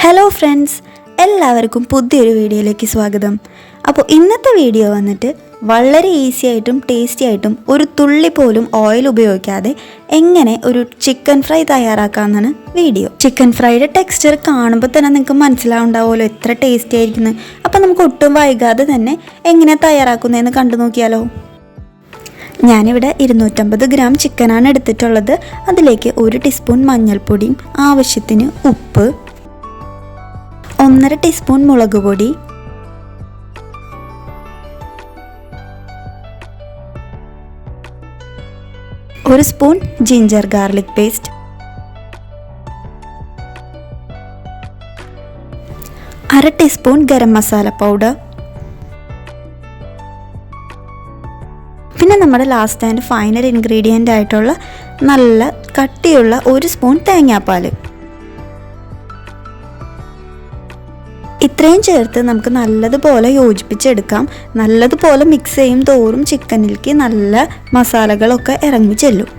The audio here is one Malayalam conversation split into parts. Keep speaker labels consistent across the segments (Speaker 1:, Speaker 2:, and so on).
Speaker 1: ഹലോ ഫ്രണ്ട്സ്, എല്ലാവർക്കും പുതിയൊരു വീഡിയോയിലേക്ക് സ്വാഗതം. അപ്പോൾ ഇന്നത്തെ വീഡിയോ വന്നിട്ട് വളരെ ഈസി ആയിട്ടും ടേസ്റ്റി ആയിട്ടും ഒരു തുള്ളി പോലും ഓയിൽ ഉപയോഗിക്കാതെ എങ്ങനെ ഒരു ചിക്കൻ ഫ്രൈ തയ്യാറാക്കാമെന്നാണ് വീഡിയോ. ചിക്കൻ ഫ്രൈയുടെ ടെക്സ്ചർ കാണുമ്പോൾ തന്നെ നിങ്ങൾക്ക് മനസ്സിലാവുണ്ടാവുമല്ലോ എത്ര ടേസ്റ്റി ആയിരിക്കുന്നത്. അപ്പോൾ നമുക്ക് ഒട്ടും വൈകാതെ തന്നെ എങ്ങനെയാണ് തയ്യാറാക്കുന്നതെന്ന് കണ്ടു നോക്കിയാലോ. ഞാനിവിടെ 250 ഗ്രാം ചിക്കനാണ് എടുത്തിട്ടുള്ളത്. അതിലേക്ക് 1 ടീസ്പൂൺ മഞ്ഞൾപ്പൊടിയും ആവശ്യത്തിന് ഉപ്പ്, 1.5 ടീസ്പൂൺ മുളക് പൊടി, 1 spoon ginger garlic paste, 1/2 teaspoon garam masala powder, പിന്നെ നമ്മുടെ ലാസ്റ്റ് ആൻഡ് ഫൈനൽ ഇൻഗ്രീഡിയൻ്റ് ആയിട്ടുള്ള നല്ല കട്ടിയുള്ള 1 സ്പൂൺ തേങ്ങാപ്പാൽ. ഇത്രയും ചേർത്ത് നമുക്ക് നല്ലതുപോലെ യോജിപ്പിച്ചെടുക്കാം. നല്ലതുപോലെ മിക്സ് ചെയ്യും തോറും ചിക്കനിലേക്ക് നല്ല മസാലകളൊക്കെ ഇറങ്ങി ചെല്ലും.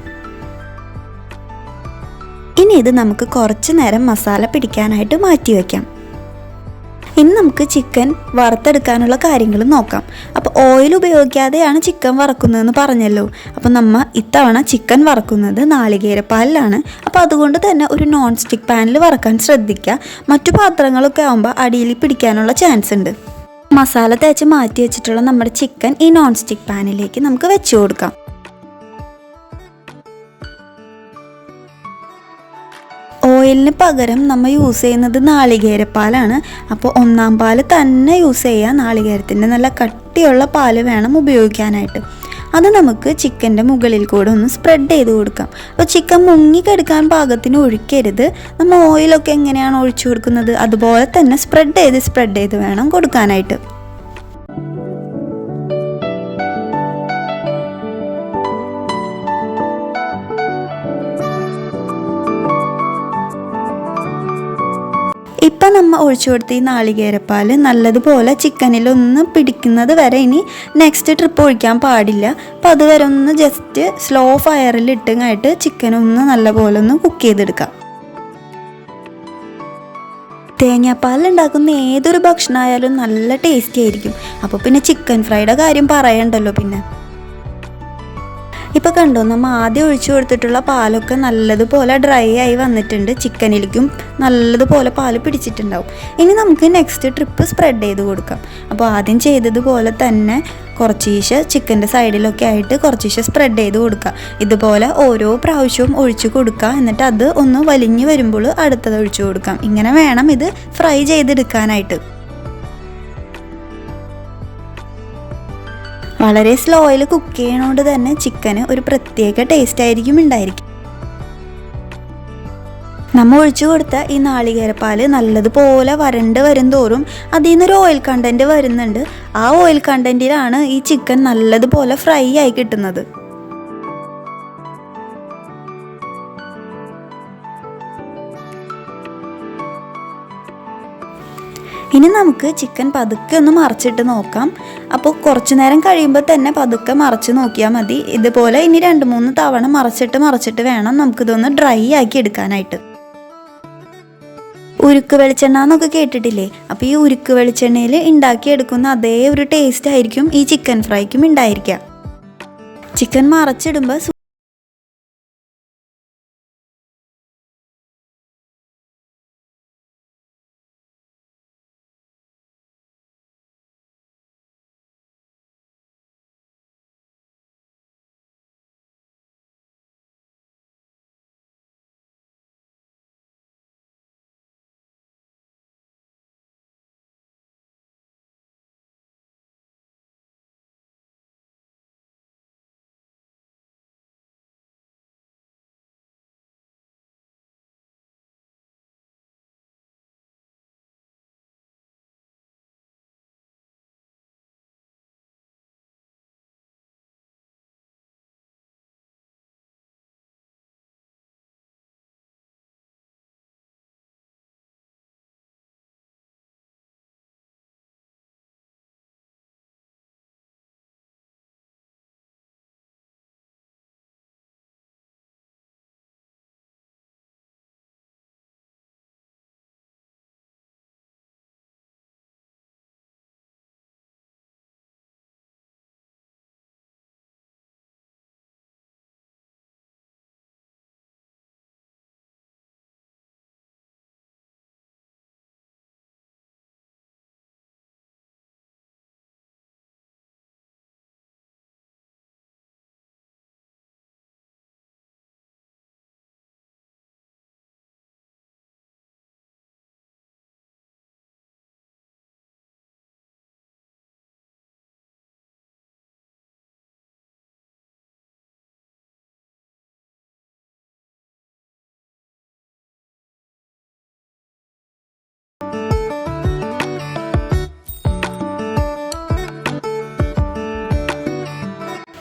Speaker 1: ഇനി ഇത് നമുക്ക് കുറച്ച് നേരം മസാല പിടിക്കാനായിട്ട് മാറ്റി വയ്ക്കാം. ഇനി നമുക്ക് ചിക്കൻ വറുത്തെടുക്കാനുള്ള കാര്യങ്ങൾ നോക്കാം. അപ്പോൾ ഓയിൽ ഉപയോഗിക്കാതെയാണ് ചിക്കൻ വറക്കുന്നതെന്ന് പറഞ്ഞല്ലോ. അപ്പോൾ നമ്മൾ ഇത്തവണ ചിക്കൻ വറക്കുന്നത് നാളികേരപ്പാലിലാണ്. അപ്പോൾ അതുകൊണ്ട് തന്നെ ഒരു നോൺ സ്റ്റിക്ക് പാനിൽ വറക്കാൻ ശ്രദ്ധിക്കുക. മറ്റു പാത്രങ്ങളൊക്കെ ആകുമ്പോൾ അടിയിൽ പിടിക്കാനുള്ള ചാൻസ് ഉണ്ട്. മസാല തേച്ച് മാറ്റി വെച്ചിട്ടുള്ള നമ്മുടെ ചിക്കൻ ഈ നോൺ സ്റ്റിക്ക് പാനിലേക്ക് നമുക്ക് വെച്ച് കൊടുക്കാം. ഓയിലിന് പകരം നമ്മൾ യൂസ് ചെയ്യുന്നത് നാളികേരപ്പാലാണ്. അപ്പോൾ 1-ാം പാല് തന്നെ യൂസ് ചെയ്യുക. നാളികേരത്തിൻ്റെ നല്ല കട്ടിയുള്ള പാല് വേണം ഉപയോഗിക്കാനായിട്ട്. അത് നമുക്ക് ചിക്കൻ്റെ മുകളിൽ കൂടെ ഒന്ന് സ്പ്രെഡ് ചെയ്ത് കൊടുക്കാം. അപ്പോൾ ചിക്കൻ മുങ്ങിക്കെടുക്കാൻ പാകത്തിന് ഒഴിക്കരുത്. നമ്മൾ ഓയിലൊക്കെ എങ്ങനെയാണ് ഒഴിച്ചു കൊടുക്കുന്നത് അതുപോലെ തന്നെ സ്പ്രെഡ് ചെയ്ത് വേണം കൊടുക്കാനായിട്ട്. ഇപ്പം നമ്മൾ ഒഴിച്ചു കൊടുത്ത ഈ നാളികേരപ്പാൽ നല്ലതുപോലെ ചിക്കനിലൊന്ന് പിടിക്കുന്നത് വരെ ഇനി നെക്സ്റ്റ് ട്രിപ്പ് ഒഴിക്കാൻ പാടില്ല. അപ്പം അതുവരെ ഒന്ന് ജസ്റ്റ് സ്ലോ ഫയറിൽ ഇട്ടുങ്ങായിട്ട് ചിക്കനൊന്ന് നല്ലപോലെ ഒന്ന് കുക്ക് ചെയ്തെടുക്കാം. തേങ്ങാപ്പാൽ ഉണ്ടാക്കുന്ന ഏതൊരു ഭക്ഷണമായാലും നല്ല ടേസ്റ്റി ആയിരിക്കും. അപ്പോൾ പിന്നെ ചിക്കൻ ഫ്രൈയുടെ കാര്യം പറയണ്ടല്ലോ. പിന്നെ ഇപ്പോൾ കണ്ടോ, നമ്മൾ ആദ്യം ഒഴിച്ചു കൊടുത്തിട്ടുള്ള പാലൊക്കെ നല്ലതുപോലെ ഡ്രൈ ആയി വന്നിട്ടുണ്ട്. ചിക്കനിലേക്കും നല്ലതുപോലെ പാൽ പിടിച്ചിട്ടുണ്ടാവും. ഇനി നമുക്ക് നെക്സ്റ്റ് ട്രിപ്പ് സ്പ്രെഡ് ചെയ്ത് കൊടുക്കാം. അപ്പോൾ ആദ്യം ചെയ്തതുപോലെ തന്നെ കുറച്ചീശെ ചിക്കൻ്റെ സൈഡിലൊക്കെ ആയിട്ട് കുറച്ചീശെ സ്പ്രെഡ് ചെയ്ത് കൊടുക്കുക. ഇതുപോലെ ഓരോ പ്രാവശ്യവും ഒഴിച്ചു കൊടുക്കുക. എന്നിട്ട് അത് ഒന്ന് വലിഞ്ഞ് വരുമ്പോൾ അടുത്തത് ഒഴിച്ചു കൊടുക്കാം. ഇങ്ങനെ വേണം ഇത് ഫ്രൈ ചെയ്തെടുക്കാനായിട്ട്. വളരെ സ്ലോയിൽ കുക്ക് ചെയ്യണോണ്ട് തന്നെ ചിക്കന് ഒരു പ്രത്യേക ടേസ്റ്റ് ആയിരിക്കും ഉണ്ടായിരിക്കും. നമ്മൾ ഒഴിച്ചു കൊടുത്ത ഈ നാളികേരപ്പാൽ നല്ലതുപോലെ വരണ്ട് വരും തോറും അതിൽ നിന്നൊരു ഓയിൽ കണ്ടൻറ്റ് വരുന്നുണ്ട്. ആ ഓയിൽ കണ്ടൻറ്റിലാണ് ഈ ചിക്കൻ നല്ലതുപോലെ ഫ്രൈ ആയി കിട്ടുന്നത്. ഇനി നമുക്ക് ചിക്കൻ പതുക്കെ ഒന്ന് മറിച്ചിട്ട് നോക്കാം. അപ്പോൾ കുറച്ച് നേരം കഴിയുമ്പോൾ തന്നെ പതുക്കെ മറിച്ച് നോക്കിയാൽ മതി. ഇതുപോലെ ഇനി 2-3 തവണ മറിച്ചിട്ട് വേണം നമുക്കിതൊന്ന് ഡ്രൈ ആക്കി എടുക്കാനായിട്ട്. ഉരുക്ക് വെളിച്ചെണ്ണ എന്നൊക്കെ കേട്ടിട്ടില്ലേ? അപ്പോൾ ഈ ഉരുക്ക് വെളിച്ചെണ്ണയിൽ ഉണ്ടാക്കിയെടുക്കുന്ന അതേ ഒരു ടേസ്റ്റ് ആയിരിക്കും ഈ ചിക്കൻ ഫ്രൈക്കും ഉണ്ടായിരിക്കുക. ചിക്കൻ മറിച്ചിടുമ്പോൾ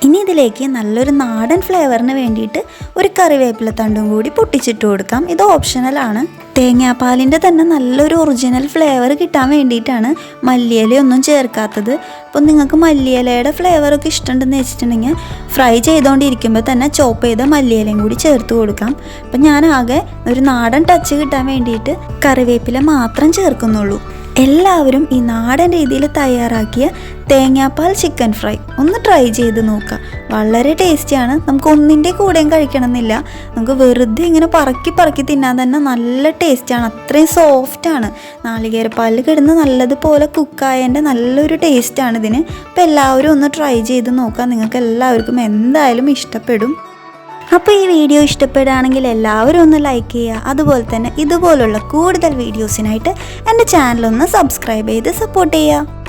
Speaker 1: ഇനി ഇതിലേക്ക് നല്ലൊരു നാടൻ ഫ്ലേവറിന് വേണ്ടിയിട്ട് ഒരു കറിവേപ്പില തണ്ടും കൂടി പൊട്ടിച്ചിട്ട് കൊടുക്കാം. ഇത് ഓപ്ഷണലാണ്. തേങ്ങാപ്പാലിൻ്റെ തന്നെ നല്ലൊരു ഒറിജിനൽ ഫ്ലേവർ കിട്ടാൻ വേണ്ടിയിട്ടാണ് മല്ലിയിലയൊന്നും ചേർക്കാത്തത്. അപ്പോൾ നിങ്ങൾക്ക് മല്ലിയിലയുടെ ഫ്ലേവറൊക്കെ ഇഷ്ടമുണ്ടെന്ന് വെച്ചിട്ടുണ്ടെങ്കിൽ ഫ്രൈ ചെയ്തുകൊണ്ടിരിക്കുമ്പോൾ തന്നെ ചോപ്പ് ചെയ്ത മല്ലിയിലയും കൂടി ചേർത്ത് കൊടുക്കാം. അപ്പം ഞാൻ ആകെ ഒരു നാടൻ ടച്ച് കിട്ടാൻ വേണ്ടിയിട്ട് കറിവേപ്പില മാത്രം ചേർക്കുന്നുള്ളൂ. എല്ലാവരും ഈ നാടൻ രീതിയിൽ തയ്യാറാക്കിയ തേങ്ങാപ്പാൽ ചിക്കൻ ഫ്രൈ ഒന്ന് ട്രൈ ചെയ്ത് നോക്കുക. വളരെ ടേസ്റ്റിയാണ്. നമുക്ക് ഒന്നിൻ്റെ കൂടെയും കഴിക്കണമെന്നില്ല. നമുക്ക് വെറുതെ ഇങ്ങനെ പറക്കി തിന്നാൻ തന്നെ നല്ല ടേസ്റ്റാണ്. അത്രയും സോഫ്റ്റാണ്. നാളികേരപ്പാലിൽ കിടന്ന് നല്ലതുപോലെ കുക്കായതിൻ്റെ നല്ലൊരു ടേസ്റ്റാണ് ഇതിന്. അപ്പോൾ എല്ലാവരും ഒന്ന് ട്രൈ ചെയ്ത് നോക്കുക. നിങ്ങൾക്ക് എല്ലാവർക്കും എന്തായാലും ഇഷ്ടപ്പെടും. അപ്പോൾ ഈ വീഡിയോ ഇഷ്ടപ്പെടുകയാണെങ്കിൽ എല്ലാവരും ഒന്ന് ലൈക്ക് ചെയ്യുക. അതുപോലെ തന്നെ ഇതുപോലുള്ള കൂടുതൽ വീഡിയോസിനായിട്ട് എൻ്റെ ചാനലൊന്ന് സബ്സ്ക്രൈബ് ചെയ്ത് സപ്പോർട്ട് ചെയ്യുക.